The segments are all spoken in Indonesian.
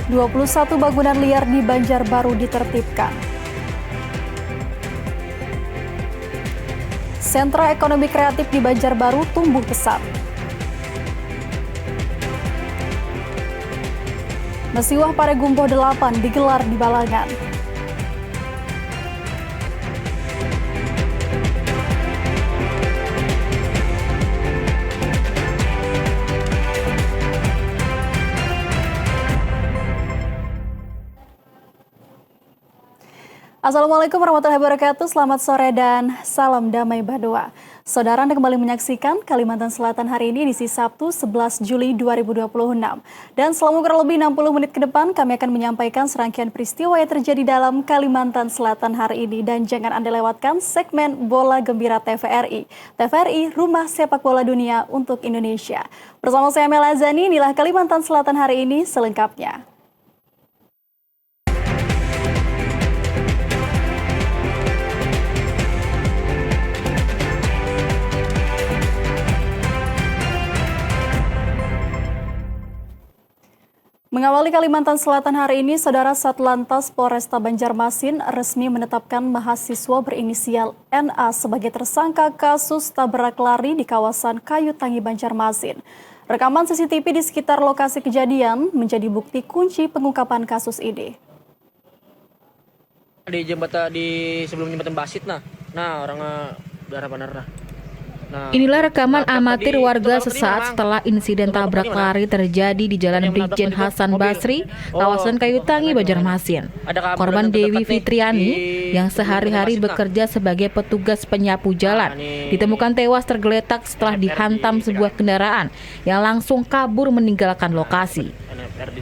21 bangunan liar di Banjarbaru ditertibkan. Sentra ekonomi kreatif di Banjarbaru tumbuh pesat. Mesiwah Paregumpoh 8 digelar di Balangan. Assalamualaikum warahmatullahi wabarakatuh, selamat sore dan salam damai Badoa. Saudara, Anda kembali menyaksikan Kalimantan Selatan hari ini di Sabtu 11 Juli 2026. Dan selama kurang lebih 60 menit ke depan kami akan menyampaikan serangkaian peristiwa yang terjadi dalam Kalimantan Selatan hari ini. Dan jangan Anda lewatkan segmen Bola Gembira TVRI. TVRI, Rumah Sepak Bola Dunia untuk Indonesia. Bersama saya Mela Zani, inilah Kalimantan Selatan hari ini selengkapnya. Mengawali Kalimantan Selatan hari ini, Saudara Satlantas Polresta Banjarmasin resmi menetapkan mahasiswa berinisial NA sebagai tersangka kasus tabrak lari di kawasan Kayu Tangi Banjarmasin. Rekaman CCTV di sekitar lokasi kejadian menjadi bukti kunci pengungkapan kasus ini. Di sebelum jembatan Basit orang darah benar. Inilah rekaman amatir warga sesaat setelah insiden tabrak lari terjadi di Jalan Brigjen Hasan Basri, kawasan Kayu Tangi, Banjarmasin. Korban Dewi Fitriani yang sehari-hari bekerja sebagai petugas penyapu jalan ditemukan tewas tergeletak setelah dihantam sebuah kendaraan yang langsung kabur meninggalkan lokasi.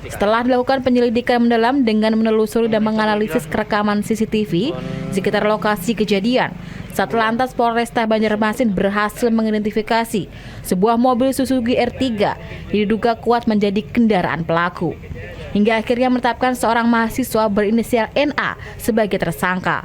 Setelah dilakukan penyelidikan mendalam dengan menelusuri dan menganalisis rekaman CCTV sekitar lokasi kejadian, Satlantas Polresta Banjarmasin berhasil mengidentifikasi sebuah mobil Suzuki R3 yang diduga kuat menjadi kendaraan pelaku. Hingga akhirnya menetapkan seorang mahasiswa berinisial NA sebagai tersangka.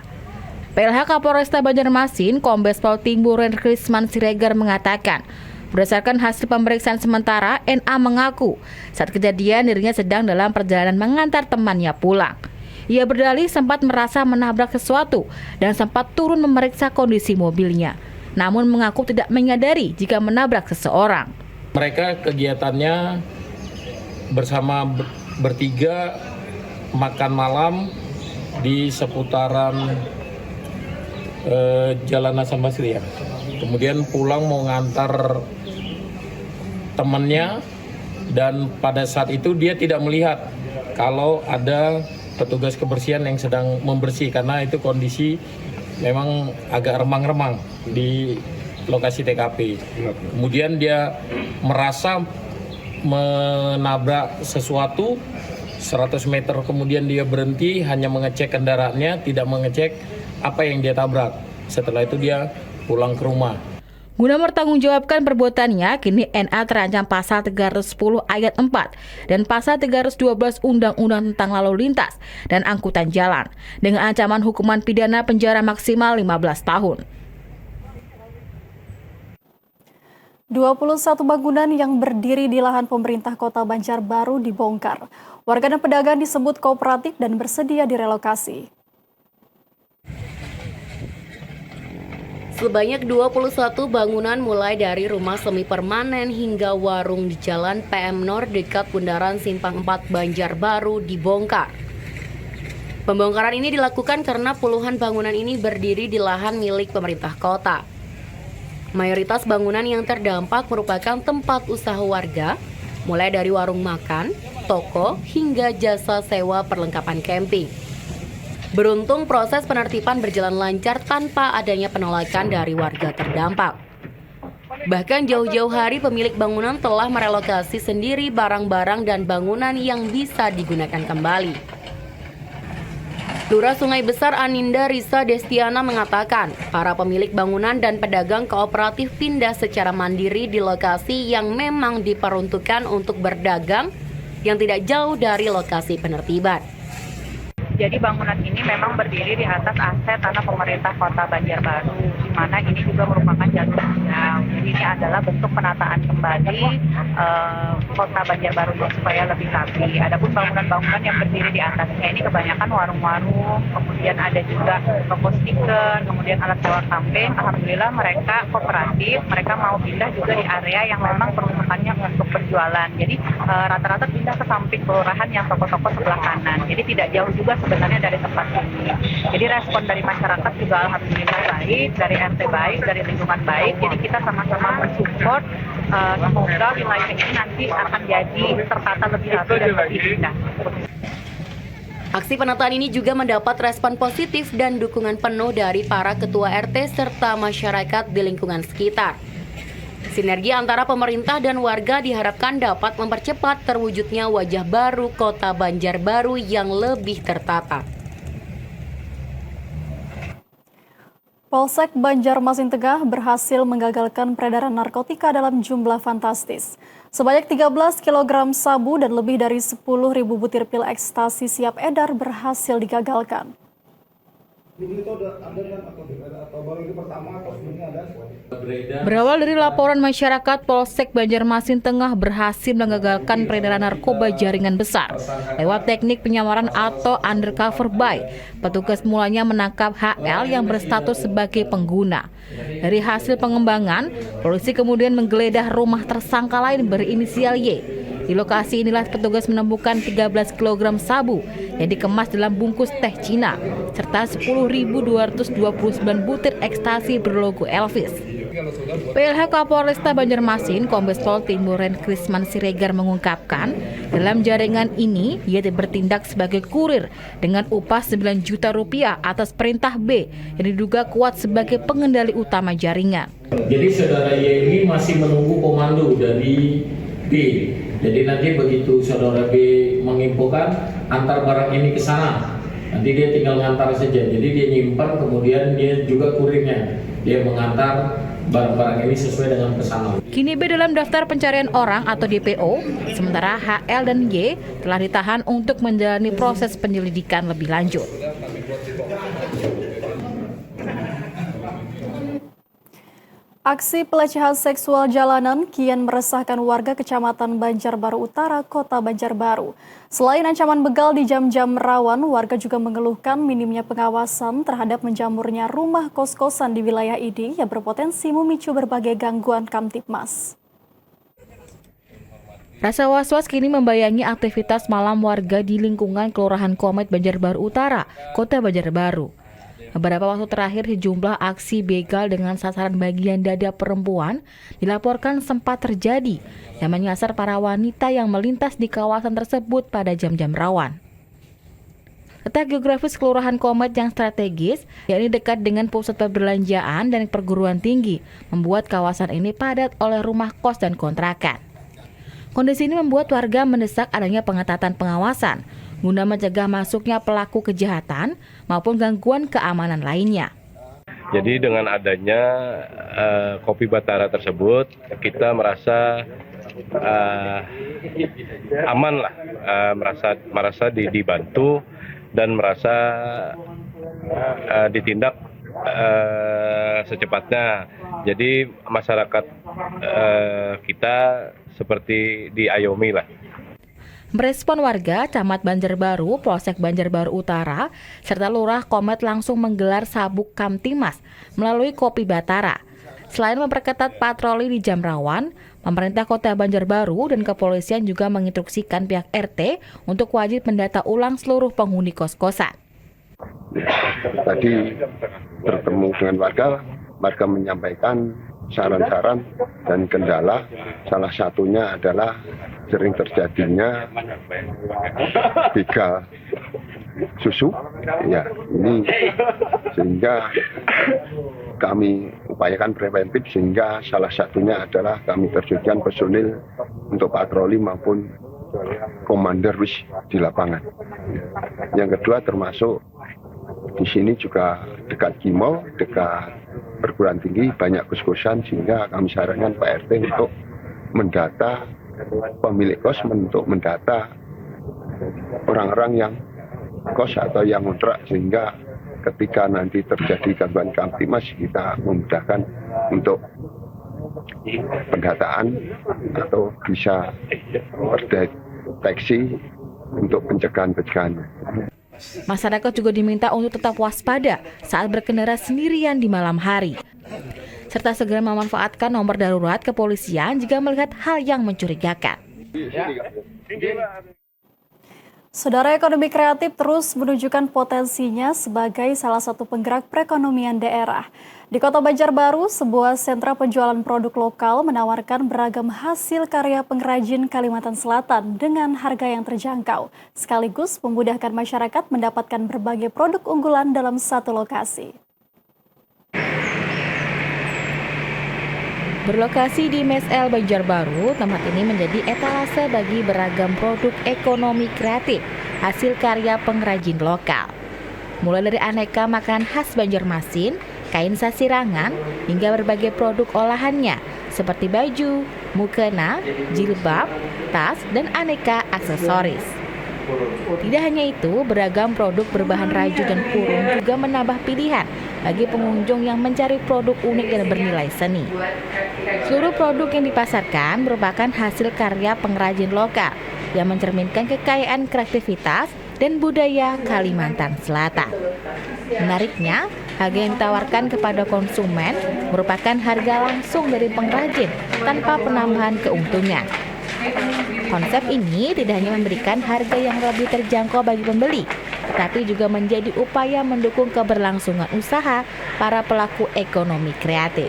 PLH Kapolresta Banjarmasin, Kombes Pol Timburen Krisman Siregar mengatakan, berdasarkan hasil pemeriksaan sementara, NA mengaku saat kejadian dirinya sedang dalam perjalanan mengantar temannya pulang. Ia berdalih sempat merasa menabrak sesuatu dan sempat turun memeriksa kondisi mobilnya. Namun mengaku tidak menyadari jika menabrak seseorang. Mereka kegiatannya bersama bertiga makan malam di seputaran Jalan Hasan Basri ya. Kemudian pulang mau ngantar temannya dan pada saat itu dia tidak melihat kalau ada petugas kebersihan yang sedang membersih karena itu kondisi memang agak remang-remang di lokasi TKP. Kemudian dia merasa menabrak sesuatu 100 meter kemudian dia berhenti hanya mengecek kendaraannya, tidak mengecek apa yang dia tabrak. Setelah itu dia pulang ke rumah. Guna mempertanggungjawabkan perbuatannya, kini NA terancam pasal 310 ayat 4 dan pasal 312 Undang-Undang tentang Lalu Lintas dan Angkutan Jalan dengan ancaman hukuman pidana penjara maksimal 15 tahun. 21 bangunan yang berdiri di lahan pemerintah Kota Banjarbaru dibongkar. Warga dan pedagang disebut kooperatif dan bersedia direlokasi. Sebanyak 21 bangunan mulai dari rumah semi permanen hingga warung di Jalan PM Nor dekat Bundaran Simpang 4 Banjarbaru dibongkar. Pembongkaran ini dilakukan karena puluhan bangunan ini berdiri di lahan milik pemerintah kota. Mayoritas bangunan yang terdampak merupakan tempat usaha warga, mulai dari warung makan, toko, hingga jasa sewa perlengkapan camping. Beruntung proses penertiban berjalan lancar tanpa adanya penolakan dari warga terdampak. Bahkan jauh-jauh hari pemilik bangunan telah merelokasi sendiri barang-barang dan bangunan yang bisa digunakan kembali. Lurah Sungai Besar Aninda Risa Destiana mengatakan, para pemilik bangunan dan pedagang kooperatif pindah secara mandiri di lokasi yang memang diperuntukkan untuk berdagang yang tidak jauh dari lokasi penertiban. Jadi bangunan ini memang berdiri di atas aset tanah pemerintah Kota Banjarbaru. di mana ini juga merupakan jalur hijau. Jadi ini adalah bentuk penataan kembali kota Banjarbaru supaya lebih rapi. Adapun bangunan-bangunan yang berdiri di atasnya ini kebanyakan warung-warung, kemudian ada juga toko stiker, kemudian alat sewa camping. Alhamdulillah mereka kooperatif, mereka mau pindah juga di area yang memang peruntukannya untuk berjualan. Jadi rata-rata pindah ke samping kelurahan yang toko-toko sebelah kanan. Jadi tidak jauh juga sebenarnya dari tempat ini. Jadi respon dari masyarakat juga alhamdulillah baik, dari RT baik, dari lingkungan baik. Jadi kita sama-sama mensupport semoga wilayah ini nanti akan jadi tertata lebih rapi dan lebih indah. Aksi penataan ini juga mendapat respon positif dan dukungan penuh dari para ketua RT serta masyarakat di lingkungan sekitar. Sinergi antara pemerintah dan warga diharapkan dapat mempercepat terwujudnya wajah baru kota Banjarbaru yang lebih tertata. Polsek Banjarmasin Tengah berhasil menggagalkan peredaran narkotika dalam jumlah fantastis. Sebanyak 13 kg sabu dan lebih dari 10.000 butir pil ekstasi siap edar berhasil digagalkan. Berawal dari laporan masyarakat, Polsek Banjarmasin Tengah berhasil menggagalkan peredaran narkoba jaringan besar lewat teknik penyamaran atau undercover buy. Petugas mulanya menangkap HL yang berstatus sebagai pengguna. Dari hasil pengembangan, polisi kemudian menggeledah rumah tersangka lain berinisial Y. Di lokasi inilah petugas menemukan 13 kg sabu yang dikemas dalam bungkus teh Cina serta 10.229 butir ekstasi berlogo Elvis. PLH Kapolresta Banjarmasin, Kombes Pol Timuren Krisman Siregar mengungkapkan, dalam jaringan ini ia bertindak sebagai kurir dengan upah 9 juta rupiah atas perintah B yang diduga kuat sebagai pengendali utama jaringan. Jadi saudara Y ini masih menunggu komando dari B. Jadi nanti begitu saudara B menginfokan antar barang ini ke sana, nanti dia tinggal ngantar saja. Jadi dia nyimpan, kemudian dia juga kurirnya, dia mengantar barang-barang ini sesuai dengan pesanan. Kini B dalam daftar pencarian orang atau DPO, sementara HL dan Y telah ditahan untuk menjalani proses penyelidikan lebih lanjut. Aksi pelecehan seksual jalanan kian meresahkan warga Kecamatan Banjarbaru Utara, Kota Banjarbaru. Selain ancaman begal di jam-jam rawan, warga juga mengeluhkan minimnya pengawasan terhadap menjamurnya rumah kos-kosan di wilayah ini yang berpotensi memicu berbagai gangguan Kamtibmas. Rasa was-was kini membayangi aktivitas malam warga di lingkungan Kelurahan Komet Banjarbaru Utara, Kota Banjarbaru. Beberapa waktu terakhir sejumlah aksi begal dengan sasaran bagian dada perempuan dilaporkan sempat terjadi yang menyasar para wanita yang melintas di kawasan tersebut pada jam-jam rawan. Letak geografis Kelurahan Komet yang strategis, yakni dekat dengan pusat perbelanjaan dan perguruan tinggi, membuat kawasan ini padat oleh rumah kos dan kontrakan. Kondisi ini membuat warga mendesak adanya pengetatan pengawasan guna mencegah masuknya pelaku kejahatan maupun gangguan keamanan lainnya. Jadi dengan adanya Kopi Batara tersebut, kita merasa aman lah, merasa dibantu dan merasa ditindak secepatnya. Jadi masyarakat kita seperti diayomi lah. Merespon warga, Camat Banjarbaru, Polsek Banjarbaru Utara, serta Lurah Komet langsung menggelar sabuk Kamtibmas melalui Kopi Batara. Selain memperketat patroli di jam rawan, pemerintah Kota Banjarbaru dan kepolisian juga menginstruksikan pihak RT untuk wajib mendata ulang seluruh penghuni kos-kosan. Tadi bertemu dengan warga menyampaikan saran-saran dan kendala, salah satunya adalah sering terjadinya begal susu, ya ini sehingga kami upayakan preventif, sehingga salah satunya adalah kami terjunkan personil untuk patroli maupun komander wis di lapangan. Yang kedua termasuk di sini juga dekat Kimol, dekat perguruan tinggi, banyak kos-kosan, sehingga kami sarankan Pak RT untuk mendata pemilik kos, untuk mendata orang-orang yang kos atau yang ngontrak, sehingga ketika nanti terjadi gangguan kamtimas kita memudahkan untuk pendataan atau bisa berdeteksi untuk pencegahan. Masyarakat juga diminta untuk tetap waspada saat berkendara sendirian di malam hari, serta segera memanfaatkan nomor darurat kepolisian jika melihat hal yang mencurigakan. Saudara, ekonomi kreatif terus menunjukkan potensinya sebagai salah satu penggerak perekonomian daerah. Di Kota Banjarbaru, sebuah sentra penjualan produk lokal menawarkan beragam hasil karya pengrajin Kalimantan Selatan dengan harga yang terjangkau, sekaligus memudahkan masyarakat mendapatkan berbagai produk unggulan dalam satu lokasi. Berlokasi di MSL Banjarbaru, tempat ini menjadi etalase bagi beragam produk ekonomi kreatif hasil karya pengrajin lokal. Mulai dari aneka makanan khas Banjarmasin, kain sasirangan, hingga berbagai produk olahannya seperti baju, mukena, jilbab, tas, dan aneka aksesoris. Tidak hanya itu, beragam produk berbahan raju dan kurung juga menambah pilihan bagi pengunjung yang mencari produk unik dan bernilai seni. Seluruh produk yang dipasarkan merupakan hasil karya pengrajin lokal yang mencerminkan kekayaan kreativitas dan budaya Kalimantan Selatan. Menariknya, harga yang ditawarkan kepada konsumen merupakan harga langsung dari pengrajin tanpa penambahan keuntungan. Konsep ini tidak hanya memberikan harga yang lebih terjangkau bagi pembeli, tetapi juga menjadi upaya mendukung keberlangsungan usaha para pelaku ekonomi kreatif.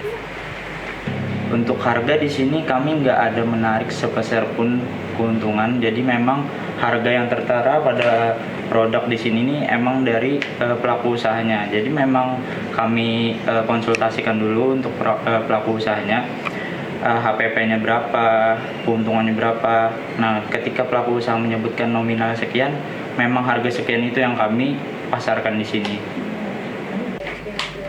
Untuk harga di sini kami nggak ada menarik sepeser pun keuntungan, jadi memang harga yang tertera pada produk di sini ini emang dari pelaku usahanya. Jadi memang kami konsultasikan dulu untuk pelaku usahanya. HPP-nya berapa, keuntungannya berapa. Nah, ketika pelaku usaha menyebutkan nominal sekian, memang harga sekian itu yang kami pasarkan di sini.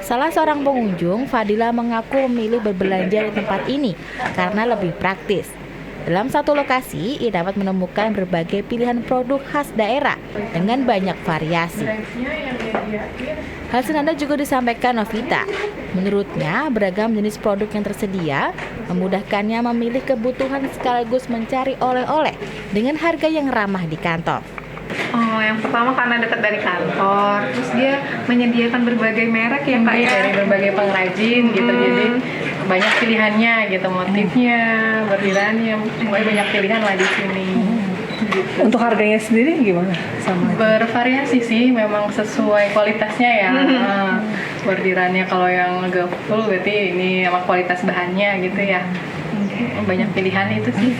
Salah seorang pengunjung, Fadila, mengaku memilih berbelanja di tempat ini karena lebih praktis. Dalam satu lokasi, ia dapat menemukan berbagai pilihan produk khas daerah dengan banyak variasi. Hal senada juga disampaikan Novita. Menurutnya, beragam jenis produk yang tersedia memudahkannya memilih kebutuhan sekaligus mencari oleh-oleh dengan harga yang ramah di kantong. Yang pertama karena dekat dari kantor, terus dia menyediakan berbagai merek ya Kak ya, dari berbagai pengrajin gitu, jadi banyak pilihannya gitu, motifnya, bordirannya, banyak pilihan lah di sini. Untuk harganya sendiri gimana? Sama bervariasi sih, memang sesuai kualitasnya ya. Bordirannya kalau yang agak full berarti ini sama kualitas bahannya gitu ya. Banyak pilihan itu sih.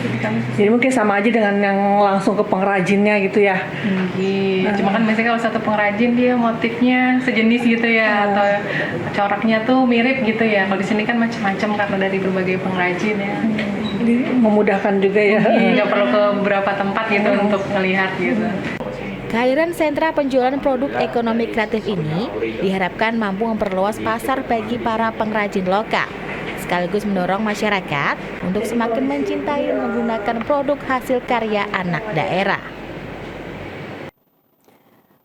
Jadi mungkin sama aja dengan yang langsung ke pengrajinnya gitu ya. Cuma kan biasanya kalau satu pengrajin dia motifnya sejenis gitu ya, atau coraknya tuh mirip gitu ya. Kalau di sini kan macam-macam karena dari berbagai pengrajin ya. Jadi memudahkan juga ya. Nggak perlu ke beberapa tempat gitu untuk melihat gitu. Kehadiran sentra penjualan produk ekonomi kreatif ini diharapkan mampu memperluas pasar bagi para pengrajin lokal, sekaligus mendorong masyarakat untuk semakin mencintai menggunakan produk hasil karya anak daerah.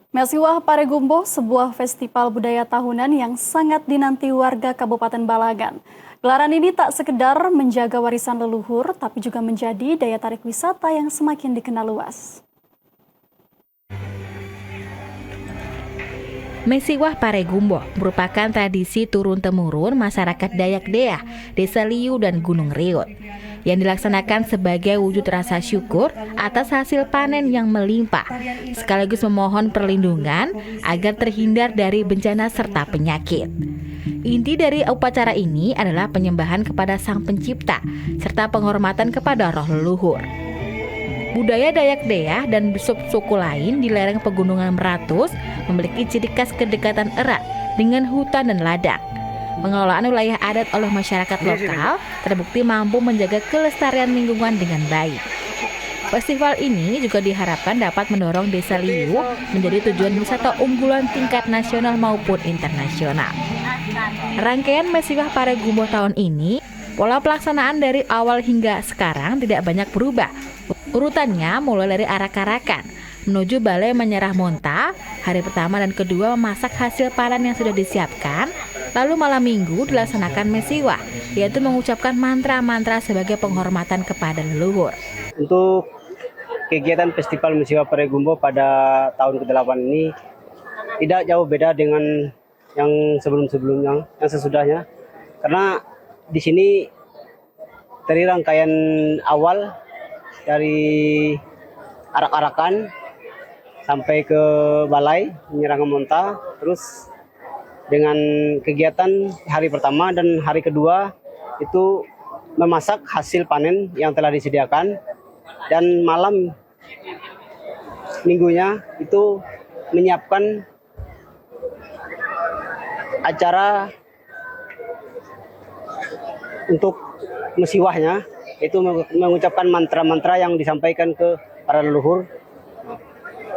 Mesiwah Paregumboh, sebuah festival budaya tahunan yang sangat dinanti warga Kabupaten Balagan. Gelaran ini tak sekedar menjaga warisan leluhur, tapi juga menjadi daya tarik wisata yang semakin dikenal luas. Mesiwah Paregumboh merupakan tradisi turun-temurun masyarakat Dayak Deah, Desa Liu dan Gunung Riut, yang dilaksanakan sebagai wujud rasa syukur atas hasil panen yang melimpah, sekaligus memohon perlindungan agar terhindar dari bencana serta penyakit. Inti dari upacara ini adalah penyembahan kepada Sang Pencipta serta penghormatan kepada roh leluhur. Budaya Dayak Deah dan suku lain di lereng Pegunungan Meratus memiliki ciri khas kedekatan erat dengan hutan dan ladang. Pengelolaan wilayah adat oleh masyarakat lokal terbukti mampu menjaga kelestarian lingkungan dengan baik. Festival ini juga diharapkan dapat mendorong Desa Liu menjadi tujuan wisata unggulan tingkat nasional maupun internasional. Rangkaian Mesiwah Paregumboh tahun ini, pola pelaksanaan dari awal hingga sekarang tidak banyak berubah. Urutannya mulai dari arak-arakan, menuju balai menyerah monta. Hari pertama dan kedua memasak hasil panen yang sudah disiapkan. Lalu malam minggu dilaksanakan mesiwah, yaitu mengucapkan mantra-mantra sebagai penghormatan kepada leluhur. Untuk kegiatan Festival Mesiwah Paregumbo pada tahun ke-8 ini tidak jauh beda dengan yang sebelum-sebelumnya, yang sesudahnya. Karena di sini dari rangkaian awal dari arak-arakan sampai ke balai menyerah monta, terus dengan kegiatan hari pertama dan hari kedua itu memasak hasil panen yang telah disediakan, dan malam minggunya itu menyiapkan acara untuk mesiwahnya, itu mengucapkan mantra-mantra yang disampaikan ke para leluhur.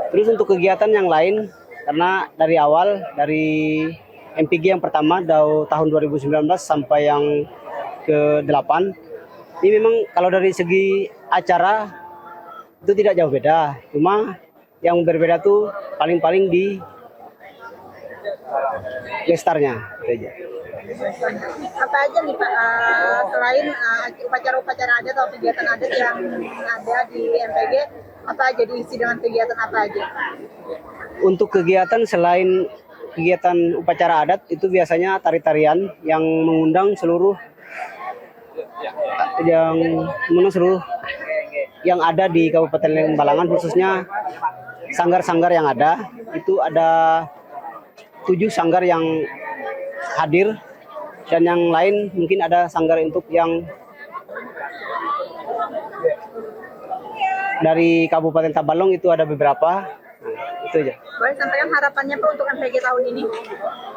Terus untuk kegiatan yang lain, karena dari awal, dari MPG yang pertama tahun 2019 sampai yang ke-8, ini memang kalau dari segi acara itu tidak jauh beda, cuma yang berbeda tuh paling-paling di gestarnya. Apa aja nih Pak, selain upacara-upacara adat atau kegiatan adat yang ada di MPG, apa aja diisi dengan kegiatan apa aja? Untuk kegiatan selain kegiatan upacara adat itu biasanya tari-tarian yang mengundang seluruh yang ada di Kabupaten Balangan, khususnya sanggar-sanggar yang ada. Itu ada 7 sanggar yang hadir, dan yang lain mungkin ada sanggar untuk yang dari Kabupaten Tabalong itu ada beberapa. Itu aja. Boleh sampaikan harapannya Pak untuk MPG tahun ini?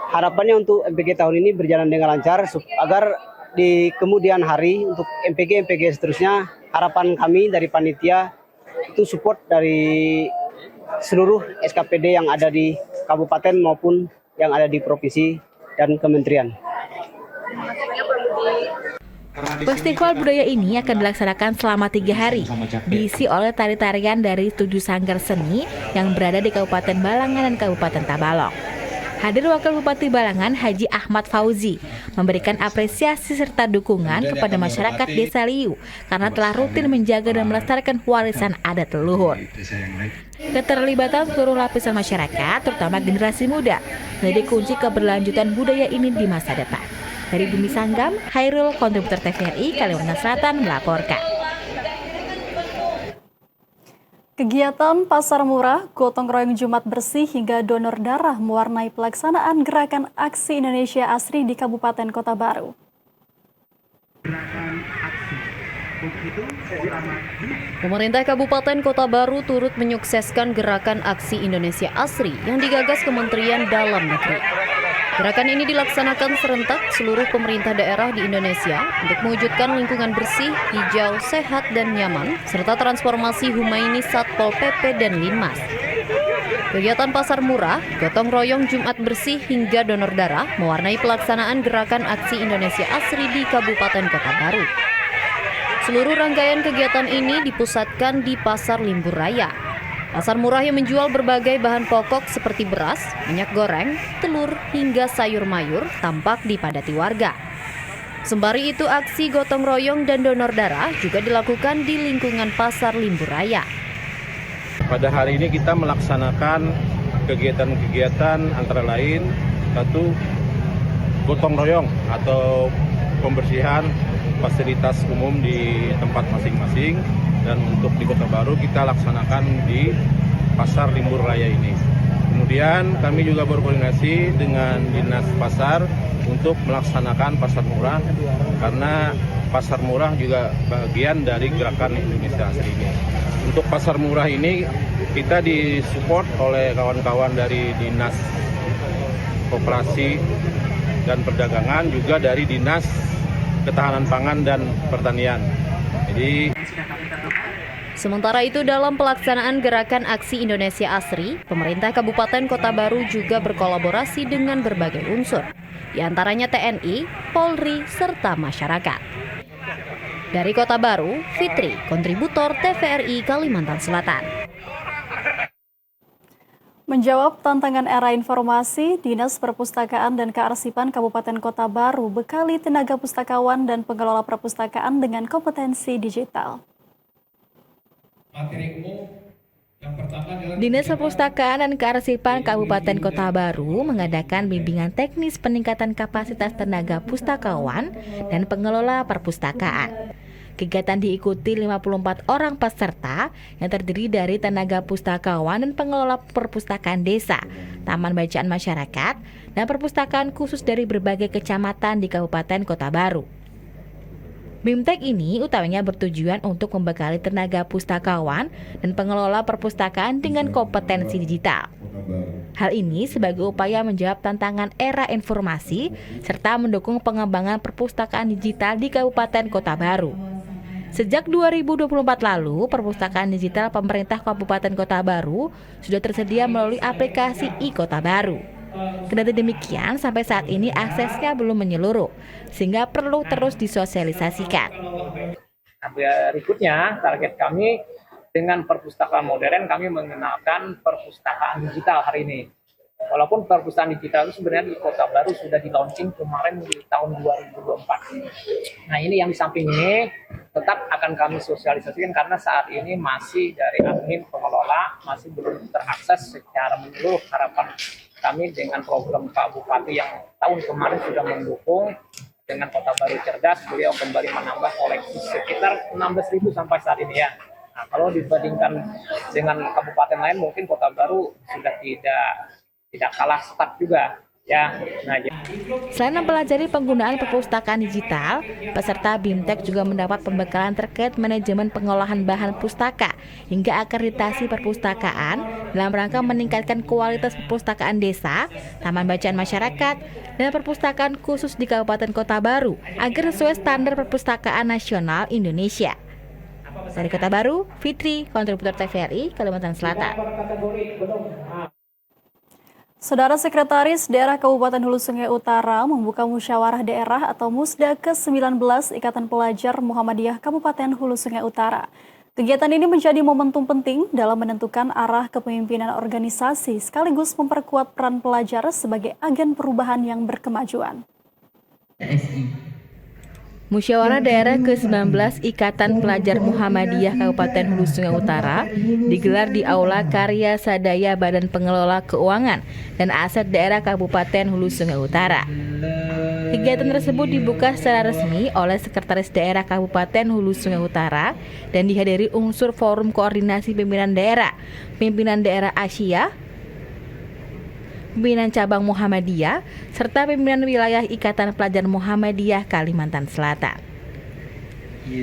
Harapannya untuk MPG tahun ini berjalan dengan lancar agar di kemudian hari untuk MPG seterusnya, harapan kami dari panitia itu support dari seluruh SKPD yang ada di kabupaten maupun yang ada di provinsi dan kementerian. Festival budaya ini akan dilaksanakan selama 3 hari, diisi oleh tari-tarian dari 7 sanggar seni yang berada di Kabupaten Balangan dan Kabupaten Tabalong. Hadir Wakil Bupati Balangan Haji Ahmad Fauzi memberikan apresiasi serta dukungan kepada masyarakat Desa Liu karena telah rutin menjaga dan melestarikan warisan adat leluhur. Keterlibatan seluruh lapisan masyarakat, terutama generasi muda, menjadi kunci keberlanjutan budaya ini di masa depan. Dari Bumi Sanggam, Hairul, kontributor TVRI Kalimantan Selatan melaporkan. Kegiatan Pasar Murah, Gotong Royong Jumat Bersih hingga donor darah mewarnai pelaksanaan Gerakan Aksi Indonesia Asri di Kabupaten Kota Baru. Pemerintah Kabupaten Kota Baru turut menyukseskan Gerakan Aksi Indonesia Asri yang digagas Kementerian Dalam Negeri. Gerakan ini dilaksanakan serentak seluruh pemerintah daerah di Indonesia untuk mewujudkan lingkungan bersih, hijau, sehat, dan nyaman, serta transformasi Humaini Satpol PP dan Linmas. Kegiatan Pasar Murah, Gotong Royong Jumat Bersih hingga donor darah mewarnai pelaksanaan Gerakan Aksi Indonesia Asri di Kabupaten Kota Baru. Seluruh rangkaian kegiatan ini dipusatkan di Pasar Limbur Raya. Pasar murah yang menjual berbagai bahan pokok seperti beras, minyak goreng, telur, hingga sayur mayur tampak dipadati warga. Sembari itu, aksi gotong royong dan donor darah juga dilakukan di lingkungan Pasar Limbur Raya. Pada hari ini kita melaksanakan kegiatan-kegiatan antara lain satu gotong royong atau pembersihan fasilitas umum di tempat masing-masing, dan untuk di Kota Baru kita laksanakan di Pasar Limbur Raya ini. Kemudian kami juga berkoordinasi dengan Dinas Pasar untuk melaksanakan Pasar Murah, karena Pasar Murah juga bagian dari Gerakan Indonesia Asri ini. Untuk Pasar Murah ini kita disupport oleh kawan-kawan dari Dinas Koperasi dan Perdagangan, juga dari Dinas Ketahanan Pangan dan Pertanian. Sementara itu, dalam pelaksanaan Gerakan Aksi Indonesia Asri, pemerintah Kabupaten Kota Baru juga berkolaborasi dengan berbagai unsur, di antaranya TNI, Polri, serta masyarakat. Dari Kota Baru, Fitri, kontributor TVRI Kalimantan Selatan. Menjawab tantangan era informasi, Dinas Perpustakaan dan Kearsipan Kabupaten Kota Baru bekali tenaga pustakawan dan pengelola perpustakaan dengan kompetensi digital. Dinas Perpustakaan dan Kearsipan Kabupaten Kota Baru mengadakan bimbingan teknis peningkatan kapasitas tenaga pustakawan dan pengelola perpustakaan. Kegiatan diikuti 54 orang peserta yang terdiri dari tenaga pustakawan dan pengelola perpustakaan desa, taman bacaan masyarakat, dan perpustakaan khusus dari berbagai kecamatan di Kabupaten Kota Baru. BIMTEK ini utamanya bertujuan untuk membekali tenaga pustakawan dan pengelola perpustakaan dengan kompetensi digital. Hal ini sebagai upaya menjawab tantangan era informasi serta mendukung pengembangan perpustakaan digital di Kabupaten Kota Baru. Sejak 2024 lalu, perpustakaan digital pemerintah Kabupaten Kota Baru sudah tersedia melalui aplikasi e-Kota Baru. Kendati demikian, sampai saat ini aksesnya belum menyeluruh, sehingga perlu terus disosialisasikan. Berikutnya, target kami dengan perpustakaan modern, kami mengenalkan perpustakaan digital hari ini. Walaupun perpustakaan digital itu sebenarnya di Kota Baru sudah di launching kemarin di tahun 2024. Nah, ini yang di samping ini tetap akan kami sosialisasikan karena saat ini masih dari admin pengelola masih belum terakses secara menyeluruh. Harapan kami dengan program Pak Bupati yang tahun kemarin sudah mendukung dengan Kota Baru Cerdas, beliau kembali menambah koleksi sekitar 16.000 sampai saat ini ya. Nah, kalau dibandingkan dengan kabupaten lain mungkin Kota Baru sudah tidak kalah ketat juga ya. Nah, selain mempelajari penggunaan perpustakaan digital, peserta BIMTEK juga mendapat pembekalan terkait manajemen pengolahan bahan pustaka hingga akreditasi perpustakaan dalam rangka meningkatkan kualitas perpustakaan desa, taman bacaan masyarakat, dan perpustakaan khusus di Kabupaten Kota Baru agar sesuai standar perpustakaan nasional Indonesia. Dari Kota Baru, Fitri, kontributor TVRI, Kalimantan Selatan. Saudara Sekretaris Daerah Kabupaten Hulu Sungai Utara membuka musyawarah daerah atau Musda ke-19 Ikatan Pelajar Muhammadiyah Kabupaten Hulu Sungai Utara. Kegiatan ini menjadi momentum penting dalam menentukan arah kepemimpinan organisasi sekaligus memperkuat peran pelajar sebagai agen perubahan yang berkemajuan. Musyawarah Daerah ke-19 Ikatan Pelajar Muhammadiyah Kabupaten Hulu Sungai Utara digelar di Aula Karya Sadaya Badan Pengelola Keuangan dan Aset Daerah Kabupaten Hulu Sungai Utara. Kegiatan tersebut dibuka secara resmi oleh Sekretaris Daerah Kabupaten Hulu Sungai Utara dan dihadiri unsur Forum Koordinasi Pimpinan Daerah Asia, pimpinan cabang Muhammadiyah, serta pimpinan wilayah Ikatan Pelajar Muhammadiyah Kalimantan Selatan.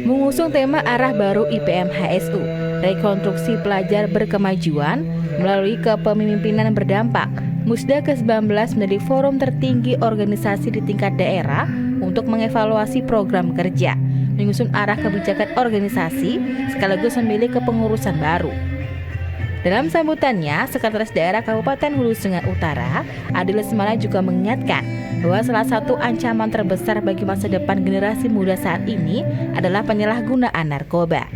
Mengusung tema arah baru IPM HSU, rekonstruksi pelajar berkemajuan melalui kepemimpinan berdampak, Musda ke-19 menjadi forum tertinggi organisasi di tingkat daerah untuk mengevaluasi program kerja, menyusun arah kebijakan organisasi, sekaligus memilih kepengurusan baru. Dalam sambutannya, Sekretaris Daerah Kabupaten Hulu Sungai Utara, Adi Lesmana juga mengingatkan bahwa salah satu ancaman terbesar bagi masa depan generasi muda saat ini adalah penyalahgunaan narkoba.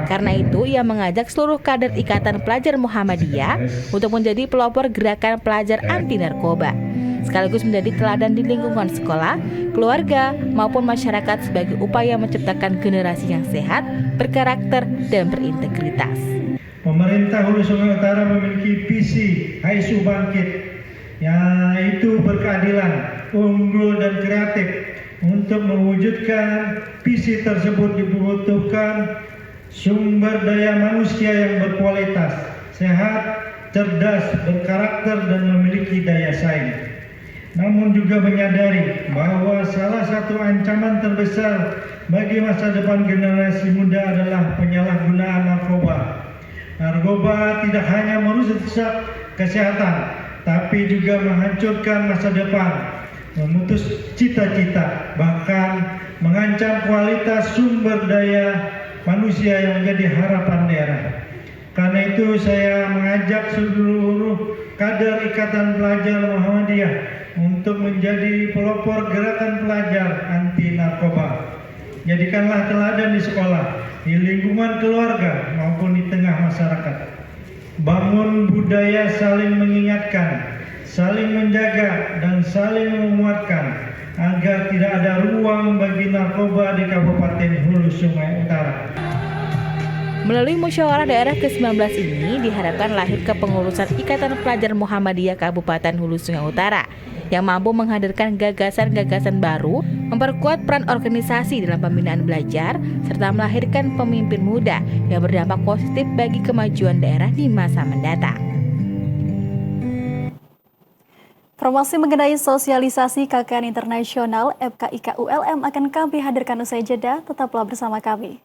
Karena itu, ia mengajak seluruh kader Ikatan Pelajar Muhammadiyah untuk menjadi pelopor gerakan pelajar anti narkoba, sekaligus menjadi teladan di lingkungan sekolah, keluarga, maupun masyarakat sebagai upaya menciptakan generasi yang sehat, berkarakter, dan berintegritas. Pemerintah Hulu Sungai Utara memiliki visi HSU Bangkit, yaitu berkeadilan, unggul, dan kreatif. Untuk mewujudkan visi tersebut dibutuhkan sumber daya manusia yang berkualitas, sehat, cerdas, berkarakter, dan memiliki daya saing. Namun juga menyadari bahwa salah satu ancaman terbesar bagi masa depan generasi muda adalah penyalahgunaan narkoba. Narkoba tidak hanya merusak kesehatan, tapi juga menghancurkan masa depan, memutus cita-cita, bahkan mengancam kualitas sumber daya manusia yang menjadi harapan daerah. Karena itu saya mengajak seluruh kader Ikatan Pelajar Muhammadiyah untuk menjadi pelopor gerakan pelajar anti narkoba. Jadikanlah teladan di sekolah, di lingkungan keluarga maupun di tengah masyarakat. bangun budaya saling mengingatkan, saling menjaga, dan saling menguatkan agar tidak ada ruang bagi narkoba di Kabupaten Hulu Sungai Utara. Melalui musyawarah daerah ke-19 ini diharapkan lahir kepengurusan Ikatan Pelajar Muhammadiyah Kabupaten Hulu Sungai Utara yang mampu menghadirkan gagasan-gagasan baru, memperkuat peran organisasi dalam pembinaan belajar, serta melahirkan pemimpin muda yang berdampak positif bagi kemajuan daerah di masa mendatang. Informasi mengenai sosialisasi KKN Internasional FKIK ULM akan kami hadirkan usai jeda, tetaplah bersama kami.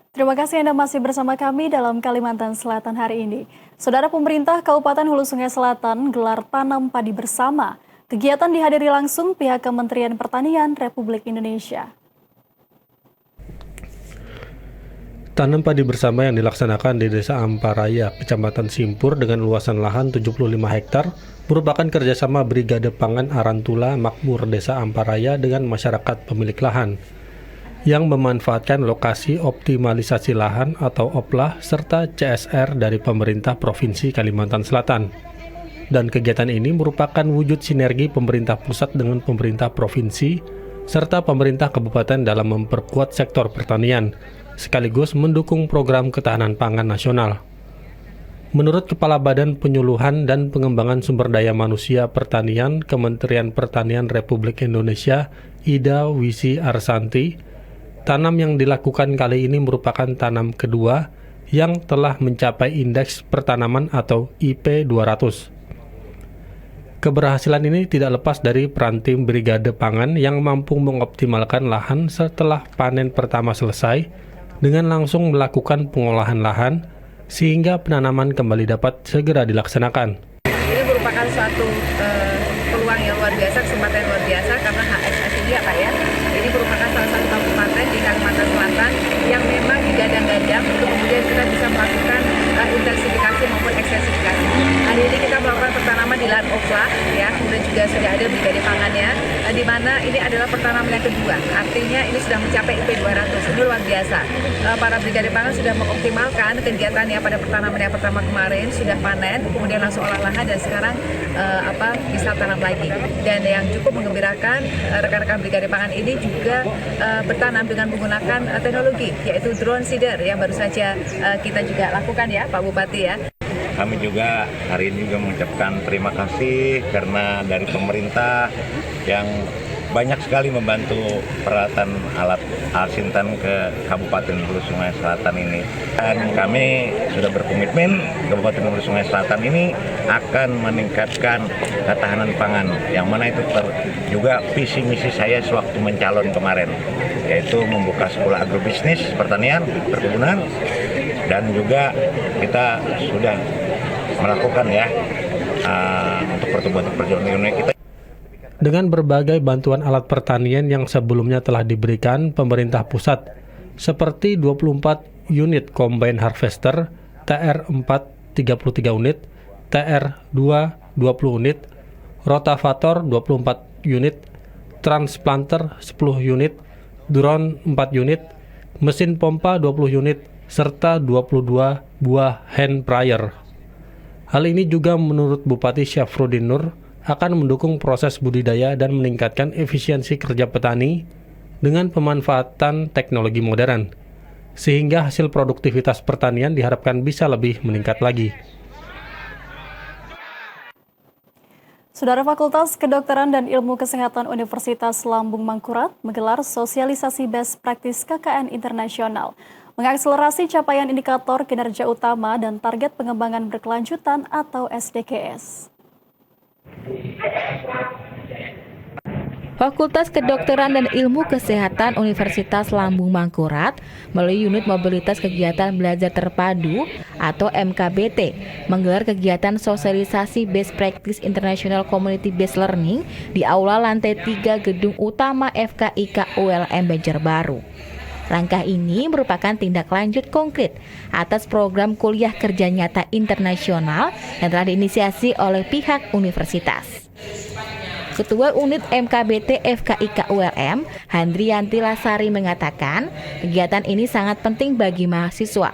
Terima kasih Anda masih bersama kami dalam Kalimantan Selatan hari ini. Saudara, pemerintah Kabupaten Hulu Sungai Selatan gelar tanam padi bersama. Kegiatan dihadiri langsung pihak Kementerian Pertanian Republik Indonesia. Tanam padi bersama yang dilaksanakan di Desa Amparaya, Kecamatan Simpur dengan luasan lahan 75 hektar merupakan kerjasama Brigade Pangan Arantula Makmur Desa Amparaya dengan masyarakat pemilik lahan yang memanfaatkan lokasi optimalisasi lahan atau OPLAH serta CSR dari pemerintah Provinsi Kalimantan Selatan. Dan kegiatan ini merupakan wujud sinergi pemerintah pusat dengan pemerintah provinsi serta pemerintah kabupaten dalam memperkuat sektor pertanian, sekaligus mendukung program ketahanan pangan nasional. Menurut Kepala Badan Penyuluhan dan Pengembangan Sumber Daya Manusia Pertanian Kementerian Pertanian Republik Indonesia, Ida Wisi Arsanti, tanam yang dilakukan kali ini merupakan tanam kedua yang telah mencapai indeks pertanaman atau IP 200. Keberhasilan ini tidak lepas dari peran tim Brigade Pangan yang mampu mengoptimalkan lahan setelah panen pertama selesai dengan langsung melakukan pengolahan lahan sehingga penanaman kembali dapat segera dilaksanakan. Ini merupakan suatu peluang yang luar biasa, kesempatan yang luar biasa karena HSS ini ya Pak ya. Ini merupakan salah satu kabupaten di Kalimantan Selatan yang memang digadang-gadang untuk kemudian kita bisa melakukan intensifikasi maupun ekstensifikasi. Hari ini kita melakukan pertanaman di lahan OPLAH ya, kemudian juga sudah ada Brigade Pangannya, di mana ini adalah pertanaman yang kedua. Artinya ini sudah mencapai IP 200. Ini luar biasa. Para Brigade Pangan sudah mengoptimalkan kegiatannya pada pertanaman yang pertama kemarin, sudah panen, kemudian langsung olah lahan dan sekarang bisa tanam lagi. Dan yang cukup menggembirakan, rekan-rekan Brigade Pangan ini juga bertanam dengan menggunakan teknologi yaitu drone seeder yang baru saja kita juga lakukan ya Pak Bupati ya. Kami juga hari ini juga mengucapkan terima kasih karena dari pemerintah yang banyak sekali membantu peralatan alat Al-Sintan ke Kabupaten Hulu Sungai Selatan ini. Dan kami sudah berkomitmen Kabupaten Hulu Sungai Selatan ini akan meningkatkan ketahanan pangan. Yang mana itu juga visi misi saya sewaktu mencalon kemarin, yaitu membuka sekolah agrobisnis, pertanian, perkebunan, dan juga kita sudah melakukan ya untuk pertumbuhan ekonomi kita. Dengan berbagai bantuan alat pertanian yang sebelumnya telah diberikan pemerintah pusat, seperti 24 unit combine harvester, TR4 33 unit, TR2 20 unit, rotavator 24 unit, transplanter 10 unit, drone 4 unit, mesin pompa 20 unit, serta 22 buah hand prayer. Hal ini juga menurut Bupati Syafruddin Nur akan mendukung proses budidaya dan meningkatkan efisiensi kerja petani dengan pemanfaatan teknologi modern, sehingga hasil produktivitas pertanian diharapkan bisa lebih meningkat lagi. Saudara, Fakultas Kedokteran dan Ilmu Kesehatan Universitas Lambung Mangkurat menggelar sosialisasi best practice KKN internasional, mengakselerasi capaian indikator kinerja utama dan target pengembangan berkelanjutan atau SDKS. Fakultas Kedokteran dan Ilmu Kesehatan Universitas Lambung Mangkurat melalui unit mobilitas kegiatan belajar terpadu atau MKBT menggelar kegiatan sosialisasi Best Practice International Community Based Learning di Aula lantai 3 Gedung Utama FKIK ULM Banjarbaru. Langkah ini merupakan tindak lanjut konkret atas program kuliah kerja nyata internasional yang telah diinisiasi oleh pihak universitas. Ketua Unit MKBT FKIK ULM, Handriyanti Lasari mengatakan, kegiatan ini sangat penting bagi mahasiswa.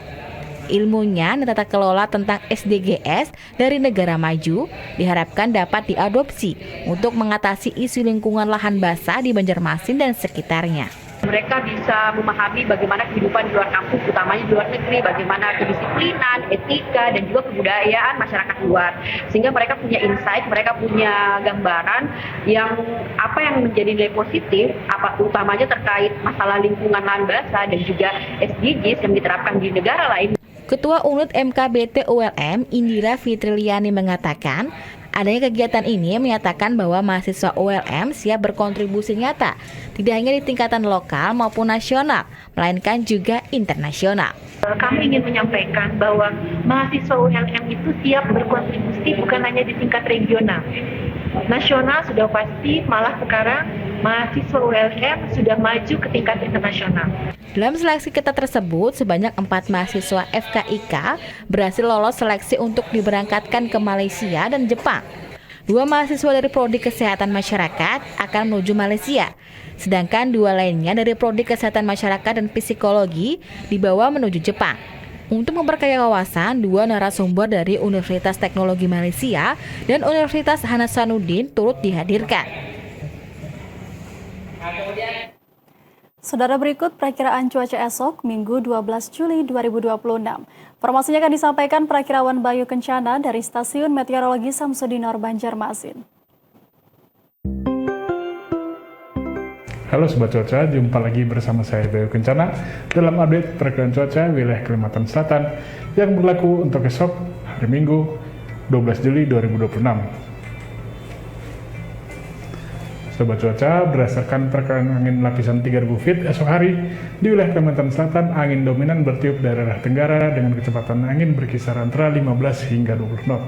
Ilmunya dan tata kelola tentang SDGs dari negara maju diharapkan dapat diadopsi untuk mengatasi isu lingkungan lahan basah di Banjarmasin dan sekitarnya. Mereka bisa memahami bagaimana kehidupan di luar kampus, utamanya di luar negeri, bagaimana kedisiplinan, etika, dan juga kebudayaan masyarakat luar. Sehingga mereka punya insight, mereka punya gambaran yang apa yang menjadi nilai positif, utamanya terkait masalah lingkungan lahan basah dan juga SDGs yang diterapkan di negara lain. Ketua Unit MKBT ULM, Indira Fitriliani mengatakan, adanya kegiatan ini menyatakan bahwa mahasiswa ULM siap berkontribusi nyata, tidak hanya di tingkatan lokal maupun nasional, melainkan juga internasional. Kami ingin menyampaikan bahwa mahasiswa ULM itu siap berkontribusi bukan hanya di tingkat regional. Nasional sudah pasti, malah sekarang mahasiswa ULM sudah maju ke tingkat internasional. Dalam seleksi ketat tersebut, sebanyak 4 mahasiswa FKIK berhasil lolos seleksi untuk diberangkatkan ke Malaysia dan Jepang. 2 mahasiswa dari Prodi Kesehatan Masyarakat akan menuju Malaysia, sedangkan 2 lainnya dari Prodi Kesehatan Masyarakat dan Psikologi dibawa menuju Jepang. Untuk memperkaya wawasan, 2 narasumber dari Universitas Teknologi Malaysia dan Universitas Hasanuddin turut dihadirkan. Saudara, berikut perakiraan cuaca esok Minggu 12 Juli 2026. Informasinya akan disampaikan Perakirawan Bayu Kencana dari Stasiun Meteorologi Samsudinor Banjarmasin. Halo Sobat Cuaca, jumpa lagi bersama saya Bayu Kencana dalam update perakiraan cuaca wilayah Kalimantan Selatan yang berlaku untuk esok hari Minggu 12 Juli 2026. Sobat Cuaca, berdasarkan perkiraan angin lapisan 3000 feet esok hari di wilayah Kalimantan Selatan, angin dominan bertiup dari arah tenggara dengan kecepatan angin berkisar antara 15 hingga 20 knot.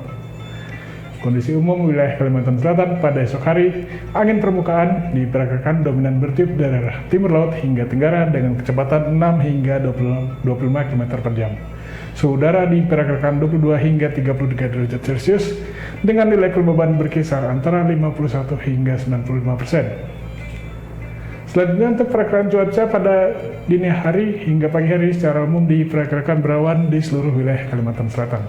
Kondisi umum wilayah Kalimantan Selatan pada esok hari, angin permukaan diperkirakan dominan bertiup dari arah timur laut hingga tenggara dengan kecepatan 6 hingga 25 km per jam. Suhu udara diperkirakan 22 hingga 33 derajat Celcius dengan nilai kelembaban berkisar antara 51 hingga 95%. Selanjutnya untuk perakiraan cuaca pada dini hari hingga pagi hari secara umum diperkirakan berawan di seluruh wilayah Kalimantan Selatan.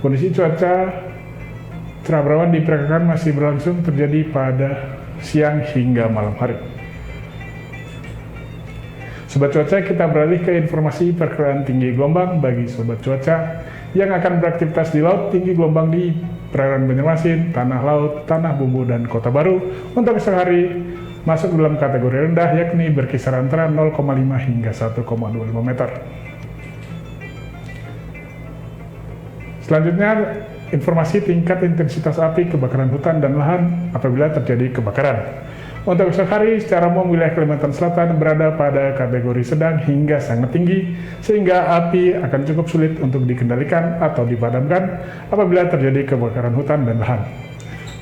Kondisi cuaca cerah berawan diperkirakan masih berlangsung terjadi pada siang hingga malam hari. Sobat Cuaca, kita beralih ke informasi perkiraan tinggi gelombang bagi Sobat Cuaca yang akan beraktivitas di laut. Tinggi gelombang di perairan Banjarmasin, Tanah Laut, Tanah Bumbu, dan Kota Baru untuk esok hari masuk dalam kategori rendah, yakni berkisar antara 0,5 hingga 1,25 meter. Selanjutnya, informasi tingkat intensitas api kebakaran hutan dan lahan apabila terjadi kebakaran. Untuk esok hari, secara umum wilayah Kalimantan Selatan berada pada kategori sedang hingga sangat tinggi, sehingga api akan cukup sulit untuk dikendalikan atau dipadamkan apabila terjadi kebakaran hutan dan lahan.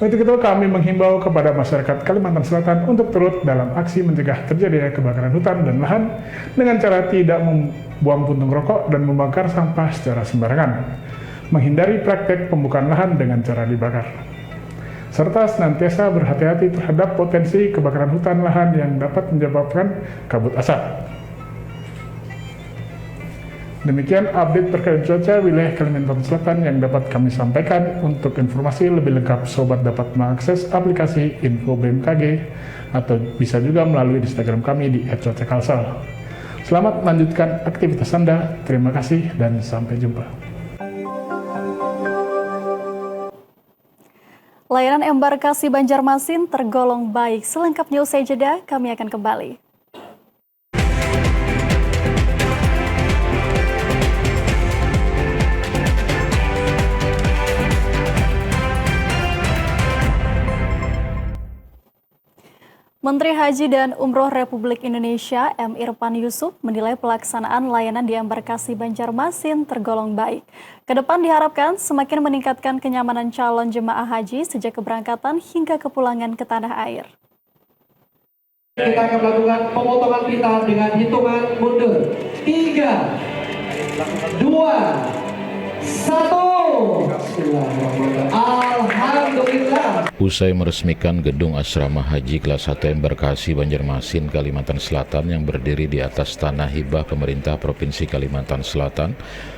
Untuk itu, kami menghimbau kepada masyarakat Kalimantan Selatan untuk turut dalam aksi mencegah terjadinya kebakaran hutan dan lahan dengan cara tidak membuang puntung rokok dan membakar sampah secara sembarangan, menghindari praktek pembukaan lahan dengan cara dibakar, serta senantiasa berhati-hati terhadap potensi kebakaran hutan lahan yang dapat menyebabkan kabut asap. Demikian update perkiraan cuaca wilayah Kalimantan Selatan yang dapat kami sampaikan. Untuk informasi lebih lengkap, Sobat dapat mengakses aplikasi Info BMKG atau bisa juga melalui Instagram kami di @cuacakalsel. Selamat melanjutkan aktivitas Anda. Terima kasih dan sampai jumpa. Layanan embarkasi Banjarmasin tergolong baik. Selengkapnya usai jeda, kami akan kembali. Menteri Haji dan Umroh Republik Indonesia M. Irfan Yusuf menilai pelaksanaan layanan di embarkasi Banjarmasin tergolong baik. Kedepan diharapkan semakin meningkatkan kenyamanan calon jemaah haji sejak keberangkatan hingga kepulangan ke tanah air. Kita akan melakukan pemotongan pita dengan hitungan mundur. 3, 2, 1. Alhamdulillah. Usai meresmikan gedung asrama haji kelas 1 Embarkasi Banjarmasin, Kalimantan Selatan yang berdiri di atas tanah hibah pemerintah Provinsi Kalimantan Selatan,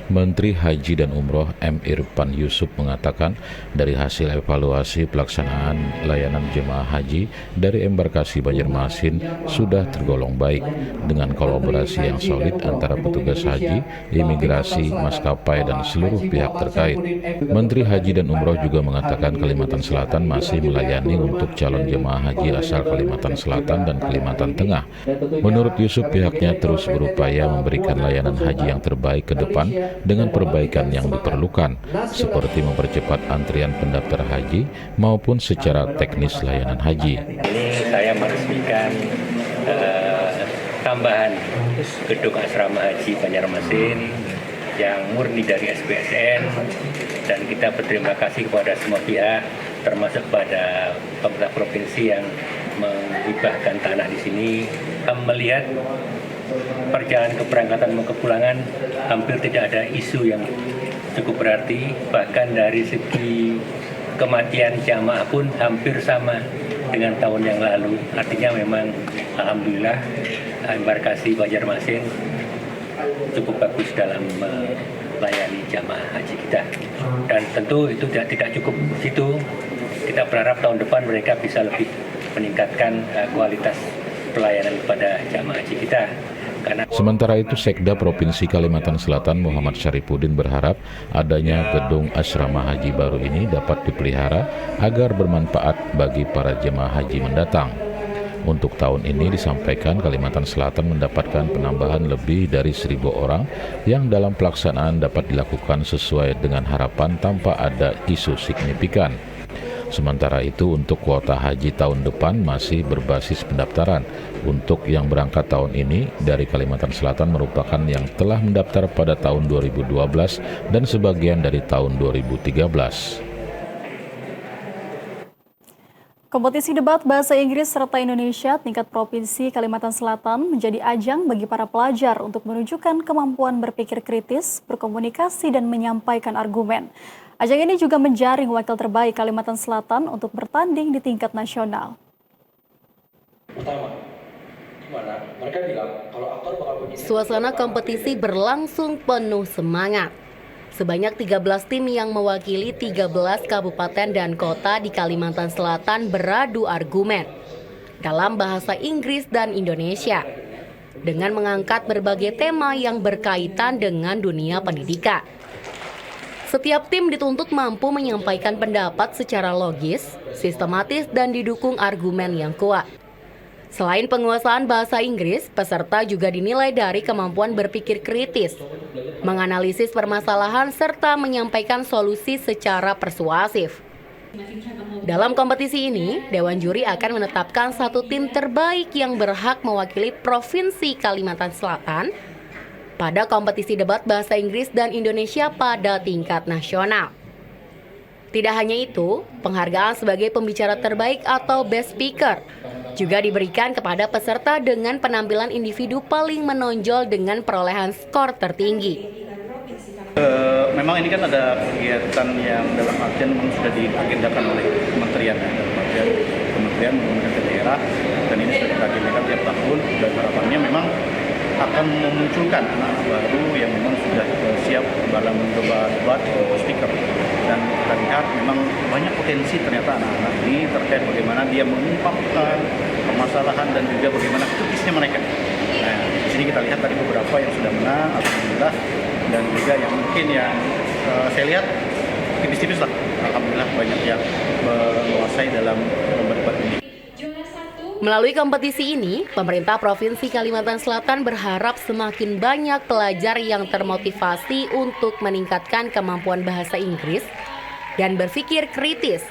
Menteri Haji dan Umroh M. Irfan Yusuf mengatakan dari hasil evaluasi pelaksanaan layanan jemaah haji dari Embarkasi Banjarmasin sudah tergolong baik dengan kolaborasi yang solid antara petugas haji, imigrasi, maskapai, dan seluruh pihak terkait. Menteri Haji dan Umroh juga mengatakan Kalimantan Selatan masih melayani untuk calon jemaah haji asal Kalimantan Selatan dan Kalimantan Tengah. Menurut Yusuf, pihaknya terus berupaya memberikan layanan haji yang terbaik ke depan dengan perbaikan yang diperlukan, seperti mempercepat antrian pendaftar haji maupun secara teknis layanan haji. Ini saya meresmikan tambahan gedung asrama haji Banjarmasin yang murni dari SBSN, dan kita berterima kasih kepada semua pihak, termasuk pada pemerintah provinsi yang menghibahkan tanah di sini. Kami melihat perjalanan keberangkatan dan kepulangan hampir tidak ada isu yang cukup berarti, bahkan dari segi kematian jamaah pun hampir sama dengan tahun yang lalu. Artinya memang alhamdulillah Embarkasi Banjarmasin cukup bagus dalam melayani jamaah haji kita, dan tentu itu tidak cukup situ. Kita berharap tahun depan mereka bisa lebih meningkatkan kualitas pelayanan kepada jamaah haji kita. Sementara itu, Sekda Provinsi Kalimantan Selatan Muhammad Syarifuddin berharap adanya gedung asrama haji baru ini dapat dipelihara agar bermanfaat bagi para jemaah haji mendatang. Untuk tahun ini disampaikan Kalimantan Selatan mendapatkan penambahan lebih dari 1.000 orang yang dalam pelaksanaan dapat dilakukan sesuai dengan harapan tanpa ada isu signifikan. Sementara itu untuk kuota haji tahun depan masih berbasis pendaftaran. Untuk yang berangkat tahun ini dari Kalimantan Selatan merupakan yang telah mendaftar pada tahun 2012 dan sebagian dari tahun 2013. Kompetisi debat bahasa Inggris serta Indonesia tingkat Provinsi Kalimantan Selatan menjadi ajang bagi para pelajar untuk menunjukkan kemampuan berpikir kritis, berkomunikasi, dan menyampaikan argumen. Ajang ini juga menjaring wakil terbaik Kalimantan Selatan untuk bertanding di tingkat nasional. Suasana kompetisi berlangsung penuh semangat. Sebanyak 13 tim yang mewakili 13 kabupaten dan kota di Kalimantan Selatan beradu argumen dalam bahasa Inggris dan Indonesia dengan mengangkat berbagai tema yang berkaitan dengan dunia pendidikan. Setiap tim dituntut mampu menyampaikan pendapat secara logis, sistematis, dan didukung argumen yang kuat. Selain penguasaan bahasa Inggris, peserta juga dinilai dari kemampuan berpikir kritis, menganalisis permasalahan, serta menyampaikan solusi secara persuasif. Dalam kompetisi ini, Dewan Juri akan menetapkan satu tim terbaik yang berhak mewakili Provinsi Kalimantan Selatan pada kompetisi debat bahasa Inggris dan Indonesia pada tingkat nasional. Tidak hanya itu, penghargaan sebagai pembicara terbaik atau Best Speaker juga diberikan kepada peserta dengan penampilan individu paling menonjol dengan perolehan skor tertinggi. Memang ini kan ada kegiatan yang dalam artian memang sudah diagendakan oleh kementerian, kementerian menggunakan ke daerah, dan ini sudah diagendakan tiap tahun, dan harapannya memang akan memunculkan anak baru yang memang sudah siap dalam debat speaker. Dan kita lihat memang banyak potensi ternyata anak-anak ini terkait bagaimana dia mengungkapkan permasalahan dan juga bagaimana kritisnya mereka. Nah, di sini kita lihat tadi beberapa yang sudah menang, alhamdulillah, dan juga yang mungkin yang saya lihat tipis-tipis lah, alhamdulillah banyak yang menguasai dalam lomba debat ini. Melalui kompetisi ini, pemerintah Provinsi Kalimantan Selatan berharap semakin banyak pelajar yang termotivasi untuk meningkatkan kemampuan bahasa Inggris dan berpikir kritis.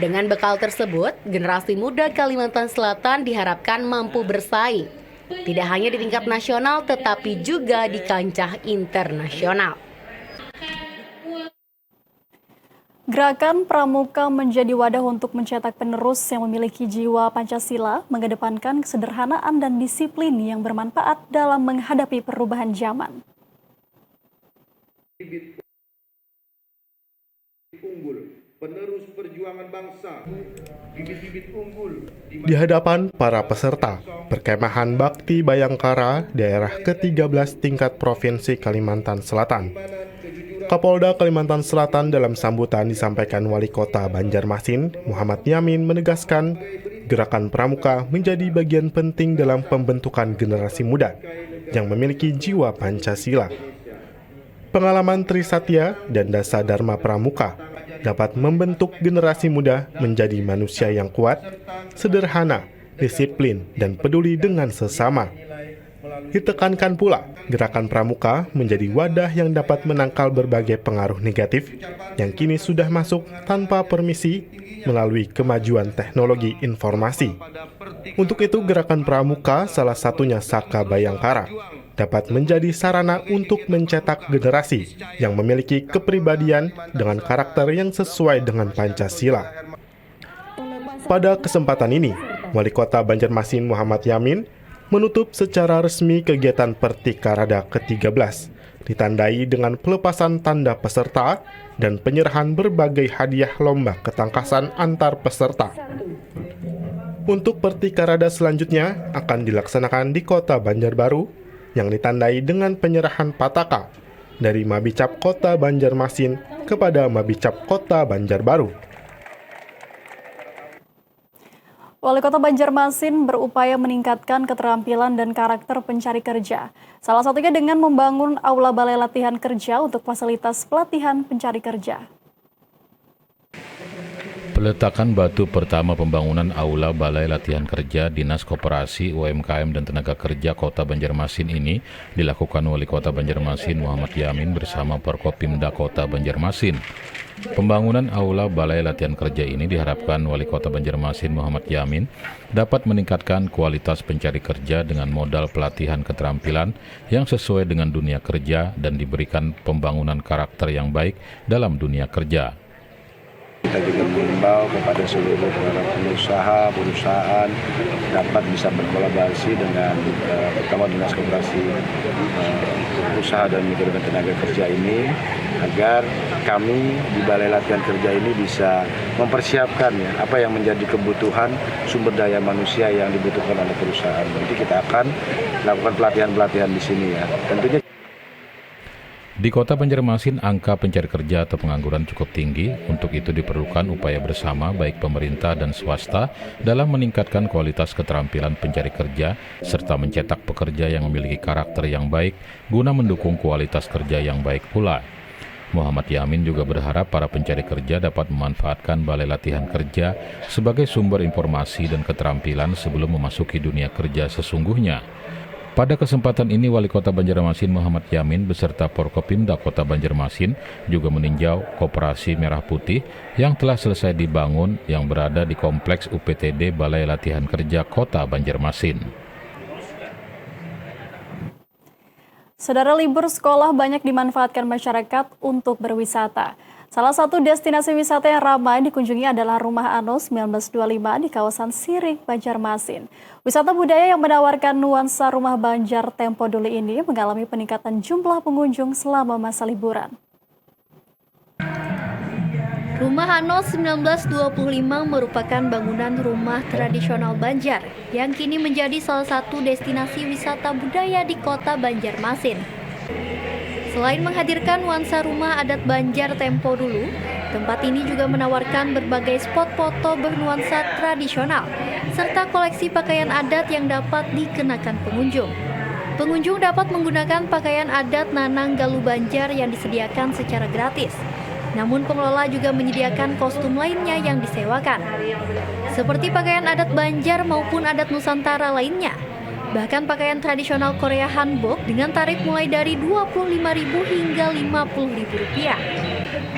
Dengan bekal tersebut, generasi muda Kalimantan Selatan diharapkan mampu bersaing, tidak hanya di tingkat nasional tetapi juga di kancah internasional. Gerakan Pramuka menjadi wadah untuk mencetak penerus yang memiliki jiwa Pancasila, mengedepankan kesederhanaan dan disiplin yang bermanfaat dalam menghadapi perubahan zaman. Penerus perjuangan bangsa, bibit-bibit unggul. Di hadapan para peserta, perkemahan Bakti Bayangkara, daerah ke-13 tingkat Provinsi Kalimantan Selatan. Kapolda Kalimantan Selatan dalam sambutan disampaikan Wali Kota Banjarmasin, Muhammad Yamin menegaskan, gerakan Pramuka menjadi bagian penting dalam pembentukan generasi muda yang memiliki jiwa Pancasila. Pengalaman Trisatya dan Dasa Dharma Pramuka dapat membentuk generasi muda menjadi manusia yang kuat, sederhana, disiplin, dan peduli dengan sesama. Ditekankan pula, gerakan Pramuka menjadi wadah yang dapat menangkal berbagai pengaruh negatif yang kini sudah masuk tanpa permisi melalui kemajuan teknologi informasi. Untuk itu, gerakan Pramuka, salah satunya Saka Bayangkara, dapat menjadi sarana untuk mencetak generasi yang memiliki kepribadian dengan karakter yang sesuai dengan Pancasila. Pada kesempatan ini, Wali Kota Banjarmasin Muhammad Yamin menutup secara resmi kegiatan Pertikarada ke-13, ditandai dengan pelepasan tanda peserta dan penyerahan berbagai hadiah lomba ketangkasan antar peserta. Untuk Pertikarada selanjutnya akan dilaksanakan di Kota Banjarbaru, yang ditandai dengan penyerahan pataka dari Mabicap Kota Banjarmasin kepada Mabicap Kota Banjarbaru. Wali Kota Banjarmasin berupaya meningkatkan keterampilan dan karakter pencari kerja. Salah satunya dengan membangun aula balai latihan kerja untuk fasilitas pelatihan pencari kerja. Peletakan batu pertama pembangunan Aula Balai Latihan Kerja Dinas Koperasi, UMKM dan Tenaga Kerja Kota Banjarmasin ini dilakukan Wali Kota Banjarmasin Muhammad Yamin bersama Forkopimda Kota Banjarmasin. Pembangunan Aula Balai Latihan Kerja ini diharapkan Wali Kota Banjarmasin Muhammad Yamin dapat meningkatkan kualitas pencari kerja dengan modal pelatihan keterampilan yang sesuai dengan dunia kerja dan diberikan pembangunan karakter yang baik dalam dunia kerja. Kita juga mengimbau kepada seluruh para pengusaha, perusahaan dapat bisa berkolaborasi dengan pertama Dinas Koperasi Usaha dan Mikro dan Tenaga Kerja ini agar kami di Balai Latihan Kerja ini bisa mempersiapkan ya, apa yang menjadi kebutuhan sumber daya manusia yang dibutuhkan oleh perusahaan. Nanti kita akan lakukan pelatihan-pelatihan di sini ya. Tentunya di Kota Banjarmasin, angka pencari kerja atau pengangguran cukup tinggi. Untuk itu diperlukan upaya bersama baik pemerintah dan swasta dalam meningkatkan kualitas keterampilan pencari kerja serta mencetak pekerja yang memiliki karakter yang baik guna mendukung kualitas kerja yang baik pula. Muhammad Yamin juga berharap para pencari kerja dapat memanfaatkan Balai Latihan Kerja sebagai sumber informasi dan keterampilan sebelum memasuki dunia kerja sesungguhnya. Pada kesempatan ini, Wali Kota Banjarmasin Muhammad Yamin beserta Forkopimda Kota Banjarmasin juga meninjau Koperasi Merah Putih yang telah selesai dibangun yang berada di Kompleks UPTD Balai Latihan Kerja Kota Banjarmasin. Saudara, libur sekolah banyak dimanfaatkan masyarakat untuk berwisata. Salah satu destinasi wisata yang ramai dikunjungi adalah Rumah Ano 1925 di kawasan Siring, Banjarmasin. Wisata budaya yang menawarkan nuansa rumah Banjar tempo dulu ini mengalami peningkatan jumlah pengunjung selama masa liburan. Rumah Ano 1925 merupakan bangunan rumah tradisional Banjar yang kini menjadi salah satu destinasi wisata budaya di Kota Banjarmasin. Selain menghadirkan nuansa rumah adat Banjar tempo dulu, tempat ini juga menawarkan berbagai spot foto bernuansa tradisional, serta koleksi pakaian adat yang dapat dikenakan pengunjung. Pengunjung dapat menggunakan pakaian adat Nanang Galuh Banjar yang disediakan secara gratis. Namun pengelola juga menyediakan kostum lainnya yang disewakan, seperti pakaian adat Banjar maupun adat Nusantara lainnya. Bahkan pakaian tradisional Korea Hanbok dengan tarif mulai dari Rp25.000 hingga Rp50.000.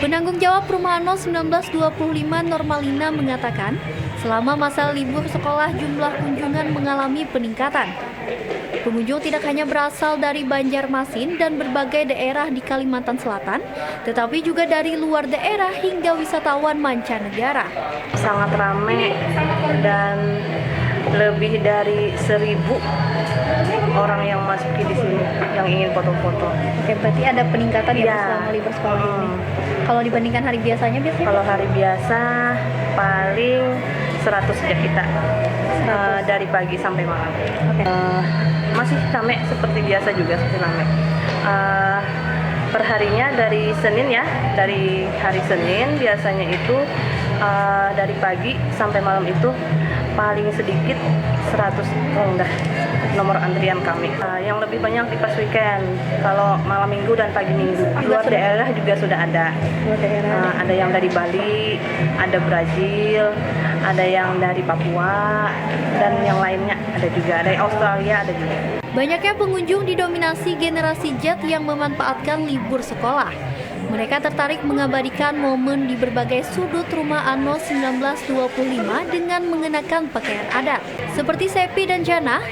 Penanggung jawab Rumah Ano 1925 Normalina mengatakan, selama masa libur sekolah jumlah kunjungan mengalami peningkatan. Pengunjung tidak hanya berasal dari Banjarmasin dan berbagai daerah di Kalimantan Selatan, tetapi juga dari luar daerah hingga wisatawan mancanegara. Sangat ramai dan lebih dari 1.000 orang yang masuki di sini yang ingin foto-foto. Oke, berarti ada peningkatan ya selama libur sekolah ini. Kalau dibandingkan hari biasanya? Kalau hari biasa paling 100 sejak kita dari pagi sampai malam. Masih ramai seperti biasa juga, masih ramai. Perharinya dari Senin ya, dari hari Senin biasanya itu dari pagi sampai malam itu paling sedikit 100 rendah nomor antrian kami. Yang lebih banyak di pas weekend, kalau malam minggu dan pagi minggu. Luar daerah juga sudah ada. Ada yang dari Bali, ada Brazil, ada yang dari Papua, dan yang lainnya ada juga. Dari Australia ada juga. Banyaknya pengunjung didominasi generasi Z yang memanfaatkan libur sekolah. Mereka tertarik mengabadikan momen di berbagai sudut rumah ANO 1925 dengan mengenakan pakaian adat. Seperti Sepi dan Jana,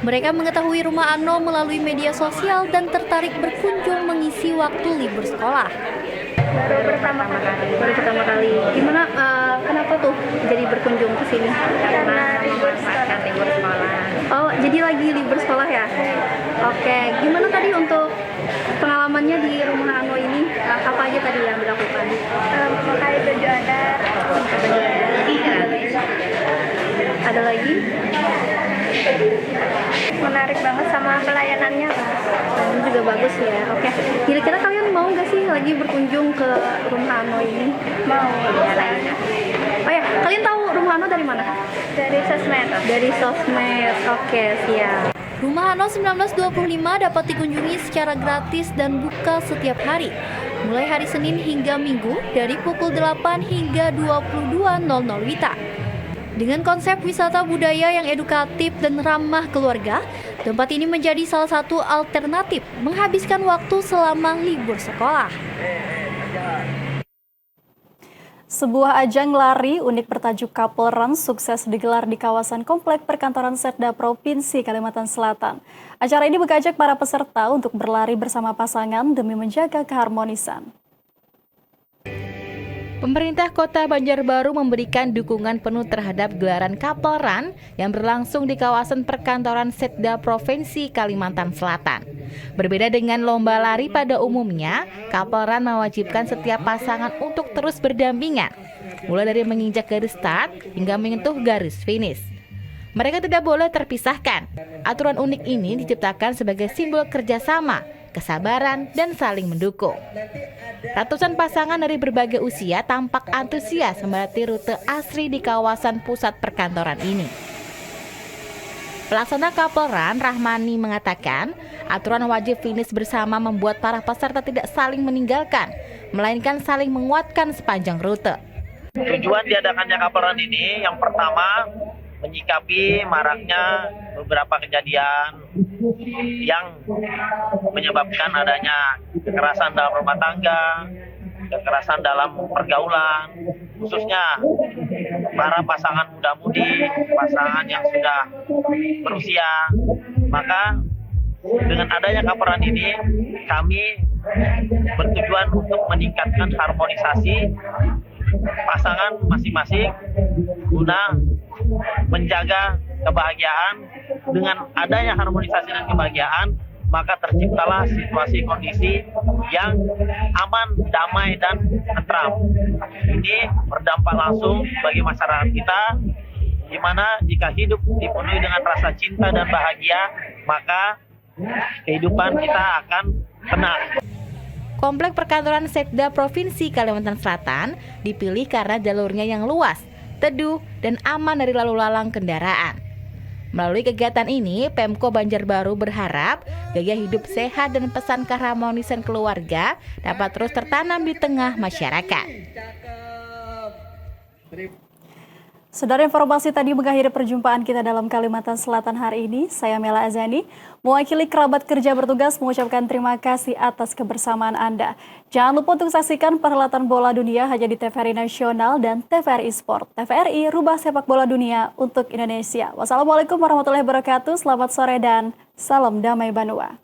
mereka mengetahui rumah ANO melalui media sosial dan tertarik berkunjung mengisi waktu libur sekolah. Baru pertama kali. Gimana? Kenapa tuh jadi berkunjung ke sini? Karena memanfaatkan libur sekolah. Oh, jadi lagi libur sekolah ya? Oke. Gimana tadi untuk pengalamannya di rumah ANO ini? Apa aja tadi yang dilakukan? Memakai baju adat. Ada lagi? Menarik banget sama pelayanannya. Ini juga bagus ya. Oke. Kira-kira kalian mau nggak sih lagi berkunjung ke rumah ANO ini? Mau. Oh ya, kalian tahu rumah ANO dari mana? Dari sosmed. Dari sosmed. Oke, siap. Rumah ANO 1925 dapat dikunjungi secara gratis dan buka setiap hari, mulai hari Senin hingga Minggu dari pukul 8 hingga 22.00 WITA. Dengan konsep wisata budaya yang edukatif dan ramah keluarga, tempat ini menjadi salah satu alternatif menghabiskan waktu selama libur sekolah. Sebuah ajang lari unik bertajuk Couple Run sukses digelar di kawasan Komplek Perkantoran Setda Provinsi Kalimantan Selatan. Acara ini mengajak para peserta untuk berlari bersama pasangan demi menjaga keharmonisan. Pemerintah Kota Banjarbaru memberikan dukungan penuh terhadap gelaran Couple Run yang berlangsung di kawasan perkantoran Setda Provinsi Kalimantan Selatan. Berbeda dengan lomba lari pada umumnya, Couple Run mewajibkan setiap pasangan untuk terus berdampingan, mulai dari menginjak garis start hingga menyentuh garis finish. Mereka tidak boleh terpisahkan. Aturan unik ini diciptakan sebagai simbol kerjasama, kesabaran, dan saling mendukung. Ratusan pasangan dari berbagai usia tampak antusias melewati rute asri di kawasan pusat perkantoran ini. Pelaksana Couple Run, Rahmani, mengatakan aturan wajib finish bersama membuat para peserta tidak saling meninggalkan, melainkan saling menguatkan sepanjang rute. Tujuan diadakannya Couple Run ini yang pertama menyikapi maraknya beberapa kejadian yang menyebabkan adanya kekerasan dalam rumah tangga, kekerasan dalam pergaulan, khususnya para pasangan muda-mudi, pasangan yang sudah berusia. Maka dengan adanya Couple Run ini, kami bertujuan untuk meningkatkan harmonisasi pasangan masing-masing guna menjaga kebahagiaan. Dengan adanya harmonisasi dan kebahagiaan, maka terciptalah situasi kondisi yang aman, damai, dan tentram. Ini berdampak langsung bagi masyarakat kita, di mana jika hidup dipenuhi dengan rasa cinta dan bahagia, maka kehidupan kita akan tenang. Komplek Perkantoran Setda Provinsi Kalimantan Selatan dipilih karena jalurnya yang luas, teduh, dan aman dari lalu lalang kendaraan. Melalui kegiatan ini, Pemko Banjarbaru berharap gaya hidup sehat dan pesan keharmonisan keluarga dapat terus tertanam di tengah masyarakat. Saudara, informasi tadi mengakhiri perjumpaan kita dalam Kalimantan Selatan hari ini. Saya Mela Azani, mewakili kerabat kerja bertugas mengucapkan terima kasih atas kebersamaan Anda. Jangan lupa untuk saksikan perhelatan bola dunia hanya di TVRI Nasional dan TVRI Sport. TVRI, rubah sepak bola dunia untuk Indonesia. Wassalamualaikum warahmatullahi wabarakatuh. Selamat sore dan Salam damai Banua.